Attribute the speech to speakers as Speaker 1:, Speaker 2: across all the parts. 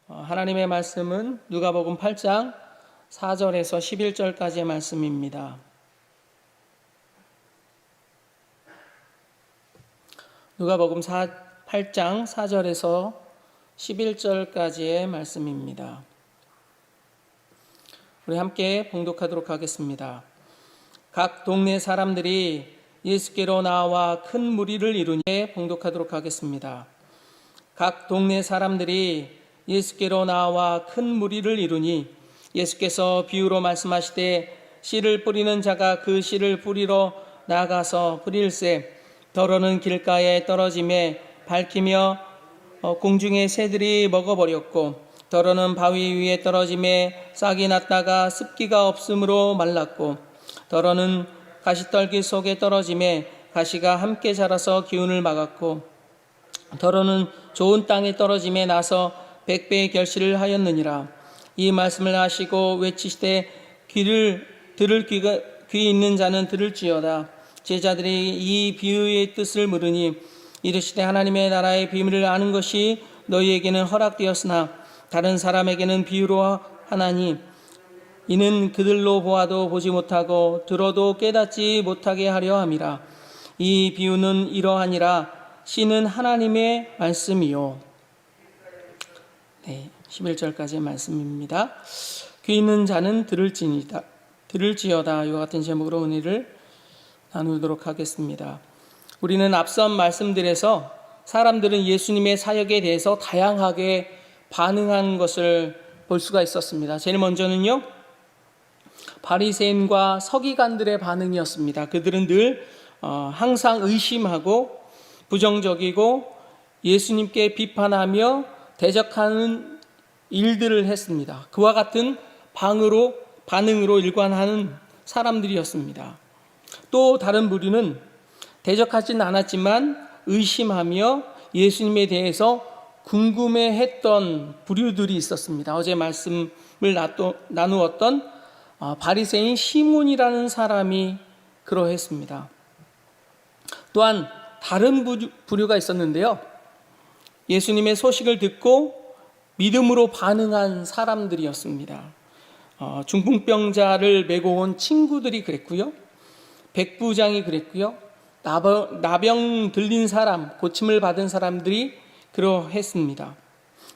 Speaker 1: 하나님의 말씀은 누가복음 8장 4절에서 11절까지의 말씀입니다. 누가복음 8장 4절에서 11절까지의 말씀입니다. 우리 함께 봉독하도록 하겠습니다. 각 동네 사람들이 예수께로 나와 큰 무리를 이루니 봉독하도록 하겠습니다. 각 동네 사람들이 예수께로 나와 큰 무리를 이루니 예수께서 비유로 말씀하시되 씨를 뿌리는 자가 그 씨를 뿌리러 나가서 뿌릴새 더러는 길가에 떨어짐에 밝히며 공중의 새들이 먹어버렸고 더러는 바위 위에 떨어짐에 싹이 났다가 습기가 없으므로 말랐고 더러는 가시떨기 속에 떨어짐에 가시가 함께 자라서 기운을 막았고 더러는 좋은 땅에 떨어짐에 나서 100배의 결실을 하였느니라. 이 말씀을 하시고 외치시되 들을 귀 있는 자는 들을지어다. 제자들이 이 비유의 뜻을 물으니 이르시되 하나님의 나라의 비밀을 아는 것이 너희에게는 허락되었으나 다른 사람에게는 비유로 하나니 이는 그들로 보아도 보지 못하고 들어도 깨닫지 못하게 하려 함이라. 이 비유는 이러하니라. 씨는 하나님의 말씀이요. 11절까지의 말씀입니다. 귀 있는 자는 들을지어다. 이와 같은 제목으로 은혜를 나누도록 하겠습니다. 우리는 앞선 말씀들에서 사람들은 예수님의 사역에 대해서 다양하게 반응한 것을 볼 수가 있었습니다. 제일 먼저는요, 바리새인과 서기관들의 반응이었습니다. 그들은 늘 항상 의심하고 부정적이고 예수님께 비판하며 대적하는 일들을 했습니다. 그와 같은 반응으로 일관하는 사람들이었습니다. 또 다른 무리는 대적하진 않았지만 의심하며 예수님에 대해서 궁금해했던 부류들이 있었습니다. 어제 말씀을 나누었던 바리새인 시몬이라는 사람이 그러했습니다. 또한 다른 부류가 있었는데요. 예수님의 소식을 듣고 믿음으로 반응한 사람들이었습니다. 중풍병자를 메고 온 친구들이 그랬고요. 백부장이 그랬고요. 나병 들린 사람, 고침을 받은 사람들이 그러했습니다.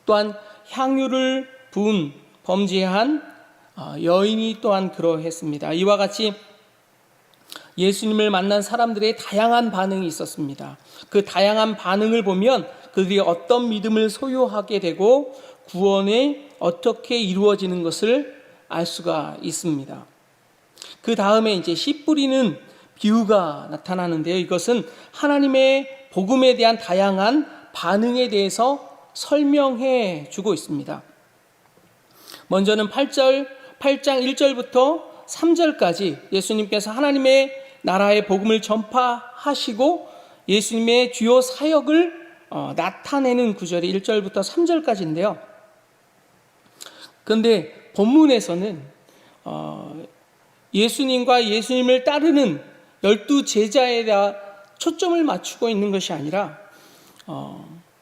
Speaker 1: 또한 향유를 부은 범죄한 여인이 또한 그러했습니다. 이와 같이 예수님을 만난 사람들의 다양한 반응이 있었습니다. 그 다양한 반응을 보면 그들이 어떤 믿음을 소유하게 되고 구원이 어떻게 이루어지는 것을 알 수가 있습니다. 그 다음에 이제 씨 뿌리는 비유가 나타나는데요. 이것은 하나님의 복음에 대한 다양한 반응에 대해서 설명해 주고 있습니다. 먼저는 8장 1절부터 3절까지 예수님께서 하나님의 나라의 복음을 전파하시고 예수님의 주요 사역을 나타내는 구절이 1절부터 3절까지인데요. 그런데 본문에서는 예수님과 예수님을 따르는 12제자에 대한 초점을 맞추고 있는 것이 아니라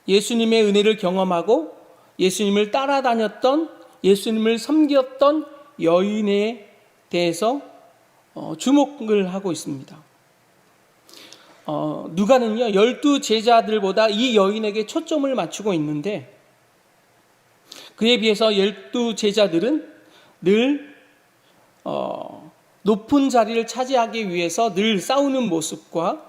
Speaker 1: 예수님의 은혜를 경험하고 예수님을 따라다녔던 예수님을 섬겼던 여인에 대해서 주목을 하고 있습니다. 누가는요 12제자들보다 이 여인에게 초점을 맞추고 있는데 그에 비해서 12제자들은 늘 높은 자리를 차지하기 위해서 늘 싸우는 모습과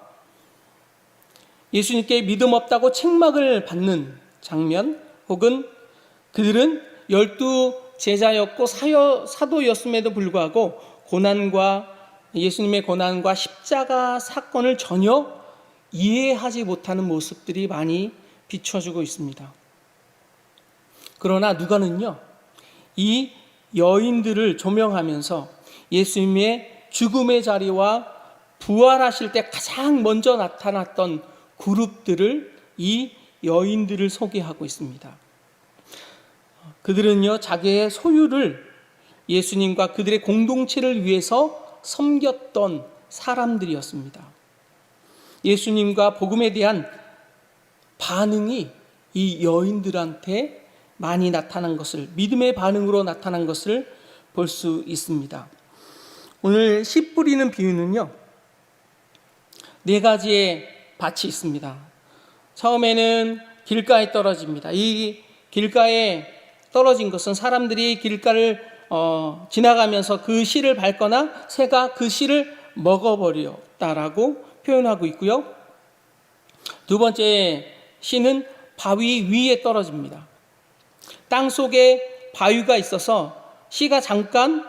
Speaker 1: 예수님께 믿음 없다고 책망을 받는 장면, 혹은 그들은 12제자였고 사도였음에도 불구하고 예수님의 고난과 십자가 사건을 전혀 이해하지 못하는 모습들이 많이 비춰주고 있습니다. 그러나 누가는요, 이 여인들을 조명하면서 예수님의 죽음의 자리와 부활하실 때 가장 먼저 나타났던 그룹들을, 이 여인들을 소개하고 있습니다. 그들은요, 자기의 소유를 예수님과 그들의 공동체를 위해서 섬겼던 사람들이었습니다. 예수님과 복음에 대한 반응이 이 여인들한테 많이 나타난 것을, 믿음의 반응으로 나타난 것을 볼 수 있습니다. 오늘 씨 뿌리는 비유는요, 4가지의 밭이 있습니다. 처음에는 길가에 떨어집니다. 이 길가에 떨어진 것은 사람들이 길가를 지나가면서 그 씨를 밟거나 새가 그 씨를 먹어버렸다라고 표현하고 있고요. 두 번째 씨는 바위 위에 떨어집니다. 땅 속에 바위가 있어서 씨가 잠깐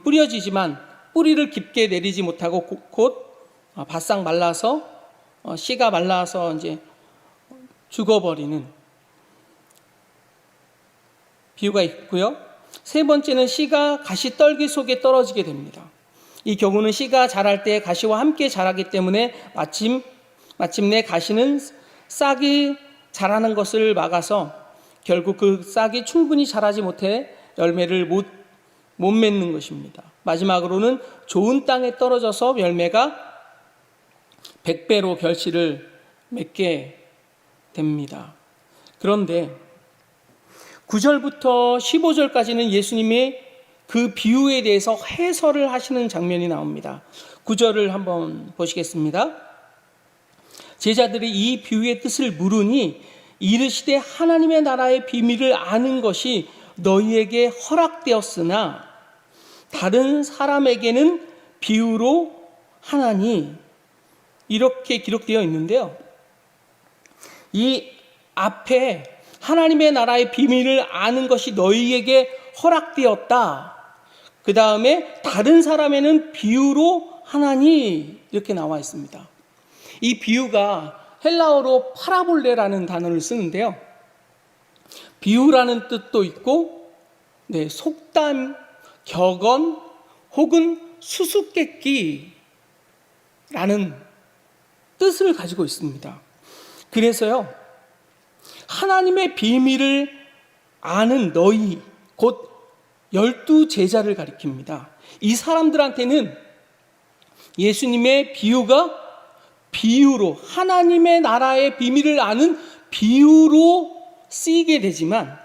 Speaker 1: 뿌려지지만 뿌리를 깊게 내리지 못하고 곧 바싹 말라서 씨가 말라서 이제 죽어버리는 비유가 있고요. 세 번째는 씨가 가시떨기 속에 떨어지게 됩니다. 이 경우는 씨가 자랄 때 가시와 함께 자라기 때문에 마침내 가시는 싹이 자라는 것을 막아서 결국 그 싹이 충분히 자라지 못해 열매를 못 맺는 것입니다. 마지막으로는 좋은 땅에 떨어져서 열매가 100배로 결실을 맺게 됩니다. 그런데 9절부터 15절까지는 예수님의 그 비유에 대해서 해설을 하시는 장면이 나옵니다. 9절을 한번 보시겠습니다. 제자들이 이 비유의 뜻을 물으니 이르시되 하나님의 나라의 비밀을 아는 것이 너희에게 허락되었으나 다른 사람에게는 비유로 하나니, 이렇게 기록되어 있는데요. 이 앞에 하나님의 나라의 비밀을 아는 것이 너희에게 허락되었다, 그 다음에 다른 사람에는 비유로 하나니, 이렇게 나와 있습니다. 이 비유가 헬라어로 파라볼레라는 단어를 쓰는데요. 비유라는 뜻도 있고, 속담, 격언 혹은 수수께끼라는 뜻을 가지고 있습니다. 그래서요, 하나님의 비밀을 아는 너희, 곧 12제자를 가리킵니다. 이 사람들한테는 예수님의 비유가 비유로, 하나님의 나라의 비밀을 아는 비유로 쓰이게 되지만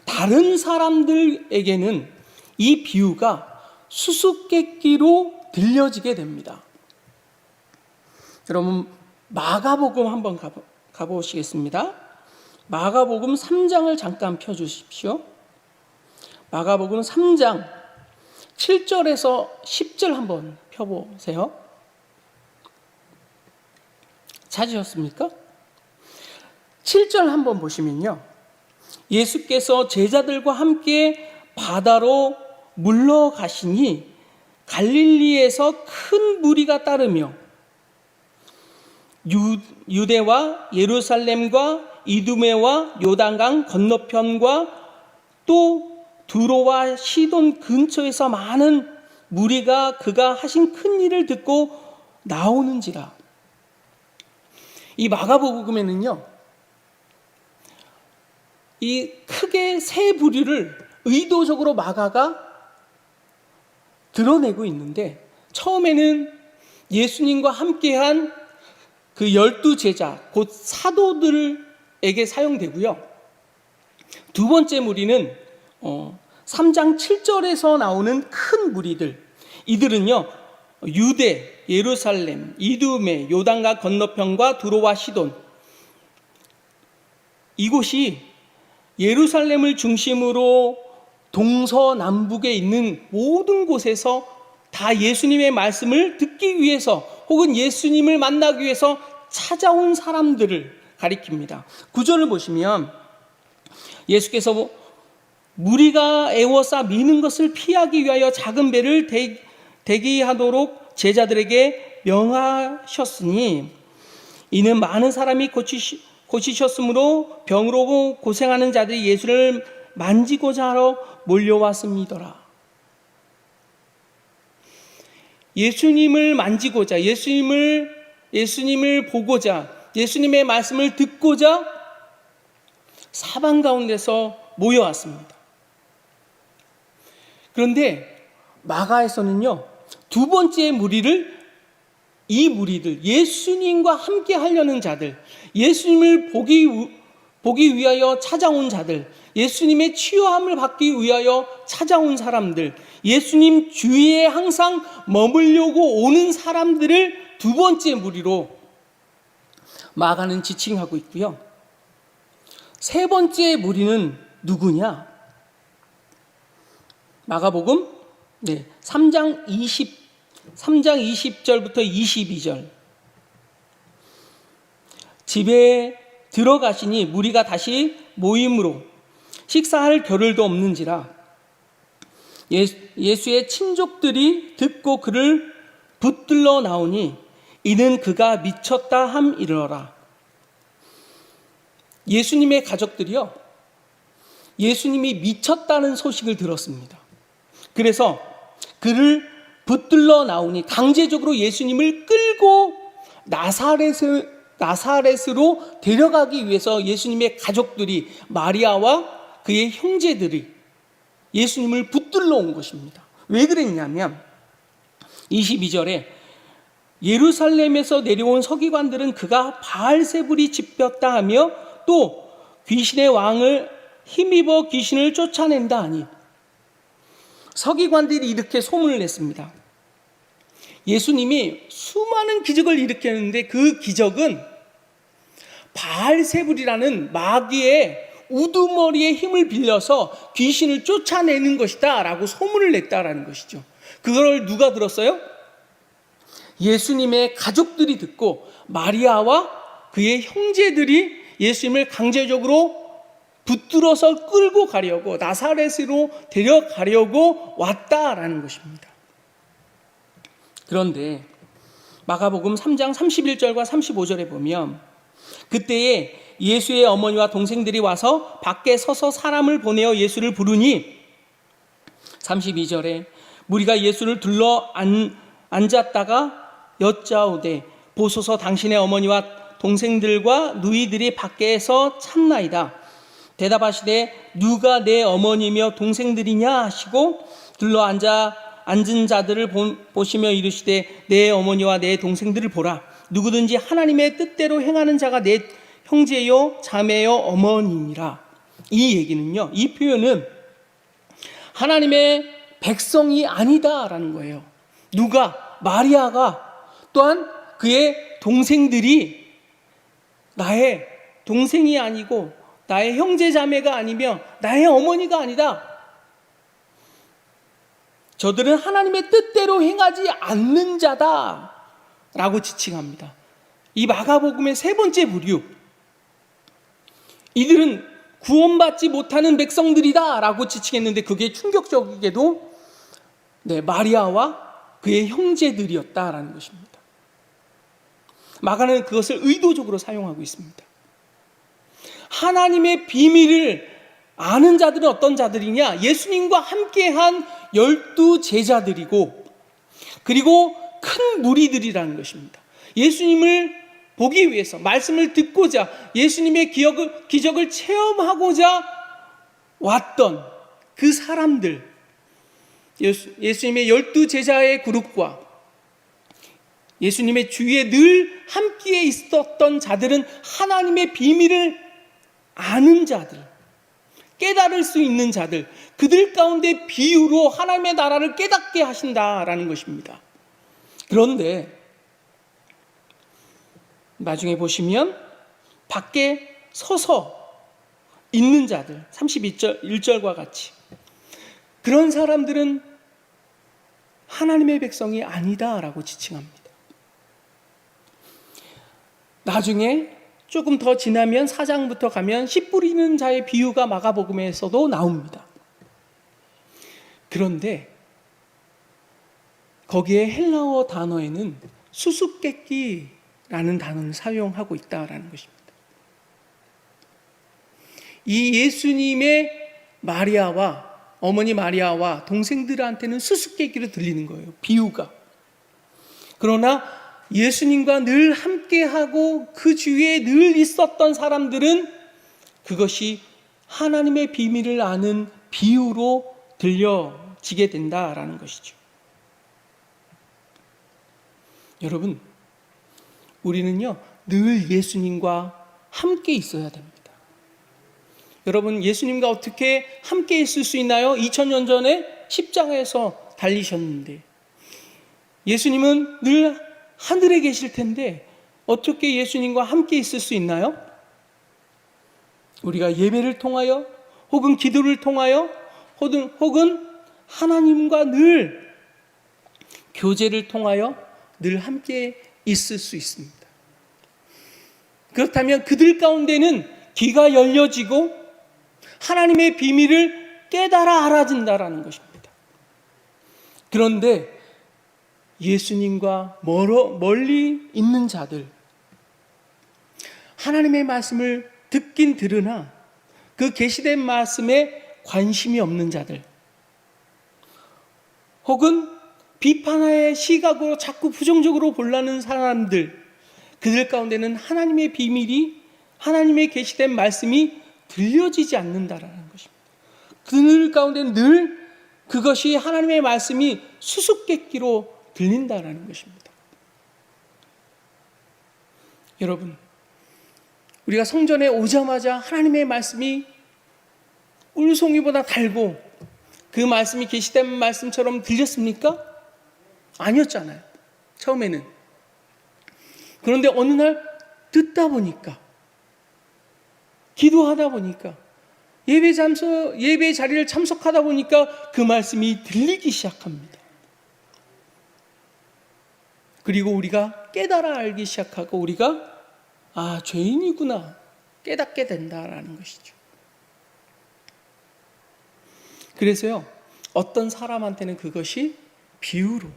Speaker 1: 다른 사람들에게는 이 비유가 수수께끼로 들려지게 됩니다. 여러분, 마가복음 한번 가보시겠습니다. 마가복음 3장을 잠깐 펴주십시오. 마가복음 3장 7절에서 10절 한번 펴보세요. 찾으셨습니까? 7절 한번 보시면요, 예수께서 제자들과 함께 바다로 물러가시니 갈릴리에서 큰 무리가 따르며 유대와 예루살렘과 이두메와 요단강 건너편과 또 두로와 시돈 근처에서 많은 무리가 그가 하신 큰 일을 듣고 나오는지라. 이 마가복음에는요, 이 크게 세 부류를 의도적으로 마가가 드러내고 있는데, 처음에는 예수님과 함께한 그 12제자, 곧 사도들에게 사용되고요. 두 번째 무리는 3장 7절에서 나오는 큰 무리들, 이들은요, 유대, 예루살렘, 이두메, 요단강 건너편과 두로와 시돈, 이곳이 예루살렘을 중심으로 동서남북에 있는 모든 곳에서 다 예수님의 말씀을 듣기 위해서 혹은 예수님을 만나기 위해서 찾아온 사람들을 가리킵니다. 9절을 보시면 예수께서 무리가 애워싸 미는 것을 피하기 위하여 작은 배를 대기하도록 제자들에게 명하셨으니 이는 많은 사람이 고치셨으므로 병으로 고생하는 자들이 예수를 만지고자 하러 몰려왔습니다라. 예수님을 만지고자, 예수님을 보고자, 예수님의 말씀을 듣고자 사방 가운데서 모여왔습니다. 그런데 마가에서는요, 두 번째 무리를, 이 무리들, 예수님과 함께 하려는 자들, 예수님을 보기 위하여 찾아온 자들, 예수님의 치유함을 받기 위하여 찾아온 사람들, 예수님 주위에 항상 머물려고 오는 사람들을 두 번째 무리로 마가는 지칭하고 있고요. 세 번째 무리는 누구냐? 마가복음 3장 20절부터 22절. 집에 들어가시니 무리가 다시 모임으로 식사할 겨를도 없는지라 예수의 친족들이 듣고 그를 붙들러 나오니 이는 그가 미쳤다 함이러라. 예수님의 가족들이요, 예수님이 미쳤다는 소식을 들었습니다. 그래서 그를 붙들러 나오니 강제적으로 예수님을 끌고 나사렛으로 데려가기 위해서 예수님의 가족들이, 마리아와 그의 형제들이 예수님을 붙들러 온 것입니다. 왜 그랬냐면 22절에 예루살렘에서 내려온 서기관들은 그가 바알세불이 집혔다 하며 또 귀신의 왕을 힘입어 귀신을 쫓아낸다 하니, 서기관들이 이렇게 소문을 냈습니다. 예수님이 수많은 기적을 일으켰는데 그 기적은 바알세불이라는 마귀의 우두머리의 힘을 빌려서 귀신을 쫓아내는 것이다 라고 소문을 냈다라는 것이죠. 그걸 누가 들었어요? 예수님의 가족들이 듣고 마리아와 그의 형제들이 예수님을 강제적으로 붙들어서 끌고 가려고, 나사렛으로 데려가려고 왔다라는 것입니다. 그런데 마가복음 3장 31절과 35절에 보면 그때에 예수의 어머니와 동생들이 와서 밖에 서서 사람을 보내어 예수를 부르니, 32절에 무리가 예수를 둘러 앉았다가 여짜오되 보소서 당신의 어머니와 동생들과 누이들이 밖에서 찾나이다. 대답하시되 누가 내 어머니며 동생들이냐 하시고 둘러 앉은 자들을 보시며 이르시되 내 어머니와 내 동생들을 보라. 누구든지 하나님의 뜻대로 행하는 자가 내 형제요 자매요 어머니니라. 이 얘기는요, 이 표현은 하나님의 백성이 아니다라는 거예요. 누가? 마리아가, 또한 그의 동생들이 나의 동생이 아니고 나의 형제 자매가 아니며 나의 어머니가 아니다. 저들은 하나님의 뜻대로 행하지 않는 자다 라고 지칭합니다. 이 마가복음의 세 번째 부류, 이들은 구원받지 못하는 백성들이다 라고 지칭했는데 그게 충격적이게도 마리아와 그의 형제들이었다라는 것입니다. 마가는 그것을 의도적으로 사용하고 있습니다. 하나님의 비밀을 아는 자들은 어떤 자들이냐? 예수님과 함께한 12 제자들이고, 그리고 큰 무리들이라는 것입니다. 예수님을 보기 위해서, 말씀을 듣고자, 예수님의 기적을 체험하고자 왔던 그 사람들, 예수님의 12 제자의 그룹과 예수님의 주위에 늘 함께 있었던 자들은 하나님의 비밀을 아는 자들, 깨달을 수 있는 자들, 그들 가운데 비유로 하나님의 나라를 깨닫게 하신다라는 것입니다. 그런데 나중에 보시면 밖에 서서 있는 자들, 31절과 같이 그런 사람들은 하나님의 백성이 아니다라고 지칭합니다. 나중에 조금 더 지나면 4장부터 가면 씨 뿌리는 자의 비유가 마가복음에서도 나옵니다. 그런데 거기에 헬라어 단어에는 수수께끼라는 단어를 사용하고 있다라는 것입니다. 이 예수님의 마리아와 어머니 마리아와 동생들한테는 수수께끼로 들리는 거예요, 비유가. 그러나 예수님과 늘 함께하고 그 주위에 늘 있었던 사람들은 그것이 하나님의 비밀을 아는 비유로 들려지게 된다라는 것이죠. 여러분, 우리는요 늘 예수님과 함께 있어야 됩니다. 여러분, 예수님과 어떻게 함께 있을 수 있나요? 2000년 전에 십자가에서 달리셨는데, 예수님은 늘 하늘에 계실 텐데 어떻게 예수님과 함께 있을 수 있나요? 우리가 예배를 통하여 혹은 기도를 통하여 혹은 하나님과 늘 교제를 통하여 늘 함께 있을 수 있습니다. 그렇다면 그들 가운데는 귀가 열려지고 하나님의 비밀을 깨달아 알아진다라는 것입니다. 그런데 예수님과 멀리 있는 자들, 하나님의 말씀을 듣긴 들으나 그 계시된 말씀에 관심이 없는 자들, 혹은 비판의 시각으로 자꾸 부정적으로 보려는 사람들, 그들 가운데는 하나님의 비밀이, 하나님의 계시된 말씀이 들려지지 않는다라는 것입니다. 그들 가운데는 늘 그것이 하나님의 말씀이 수수께끼로 들린다라는 것입니다. 여러분, 우리가 성전에 오자마자 하나님의 말씀이 울송이보다 달고 그 말씀이 계시된 말씀처럼 들렸습니까? 아니었잖아요, 처음에는. 그런데 어느 날 듣다 보니까, 기도하다 보니까, 예배 자리를 참석하다 보니까 그 말씀이 들리기 시작합니다. 그리고 우리가 깨달아 알기 시작하고 우리가 죄인이구나 깨닫게 된다라는 것이죠. 그래서요, 어떤 사람한테는 그것이 비유로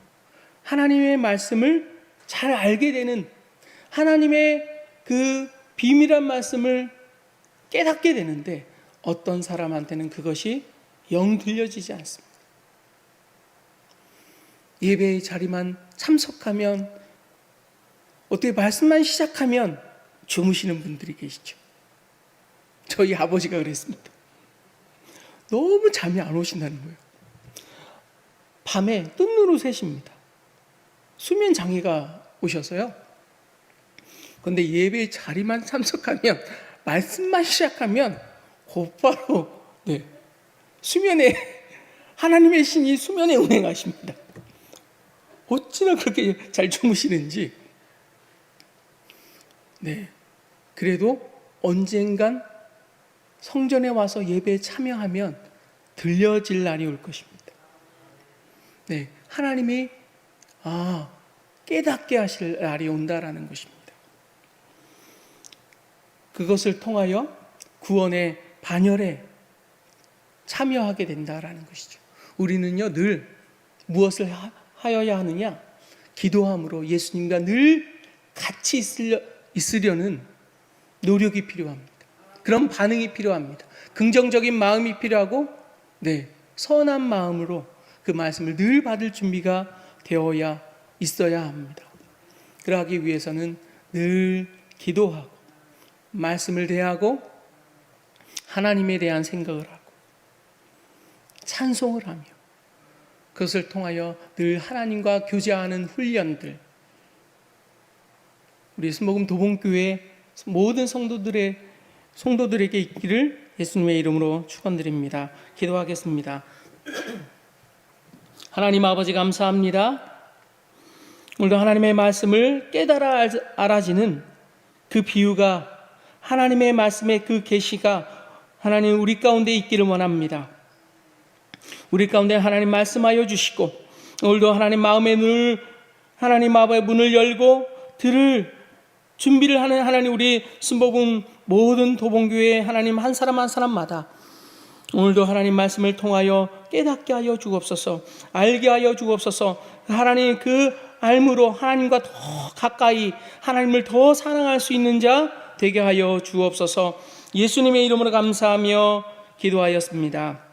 Speaker 1: 하나님의 말씀을 잘 알게 되는, 하나님의 그 비밀한 말씀을 깨닫게 되는데, 어떤 사람한테는 그것이 영 들려지지 않습니다. 예배의 자리만 참석하면, 어떻게 말씀만 시작하면 주무시는 분들이 계시죠. 저희 아버지가 그랬습니다. 너무 잠이 안 오신다는 거예요. 밤에 뜬 눈으로 새십니다. 수면 장애가 오셔서요. 그런데 예배 자리만 참석하면, 말씀만 시작하면 곧바로 수면에, 하나님의 신이 수면에 운행하십니다. 어찌나 그렇게 잘 주무시는지. 그래도 언젠간 성전에 와서 예배에 참여하면 들려질 날이 올 것입니다. 하나님이 깨닫게 하실 날이 온다라는 것입니다. 그것을 통하여 구원의 반열에 참여하게 된다라는 것이죠. 우리는요, 늘 무엇을 하여야 하느냐? 기도함으로 예수님과 늘 같이 있으려는 노력이 필요합니다. 그런 반응이 필요합니다. 긍정적인 마음이 필요하고, 선한 마음으로 그 말씀을 늘 받을 준비가 되어야 있어야 합니다. 그러기 위해서는 늘 기도하고 말씀을 대하고 하나님에 대한 생각을 하고 찬송을 하며, 그것을 통하여 늘 하나님과 교제하는 훈련들, 우리 순복음 도봉교회 모든 성도들에게 있기를 예수님의 이름으로 축원드립니다. 기도하겠습니다. 하나님 아버지, 감사합니다. 오늘도 하나님의 말씀을 깨달아 알아지는 그 비유가, 하나님의 말씀의 그 계시가 하나님 우리 가운데 있기를 원합니다. 우리 가운데 하나님 말씀하여 주시고, 오늘도 하나님 마음의 눈을, 하나님 마음의 문을 열고 들을 준비를 하는 하나님, 우리 순복음 모든 도봉교회 하나님 한 사람 한 사람마다 오늘도 하나님 말씀을 통하여 깨닫게 하여 주옵소서, 알게 하여 주옵소서. 하나님 그 알므로 하나님과 더 가까이, 하나님을 더 사랑할 수 있는 자 되게 하여 주옵소서. 예수님의 이름으로 감사하며 기도하였습니다.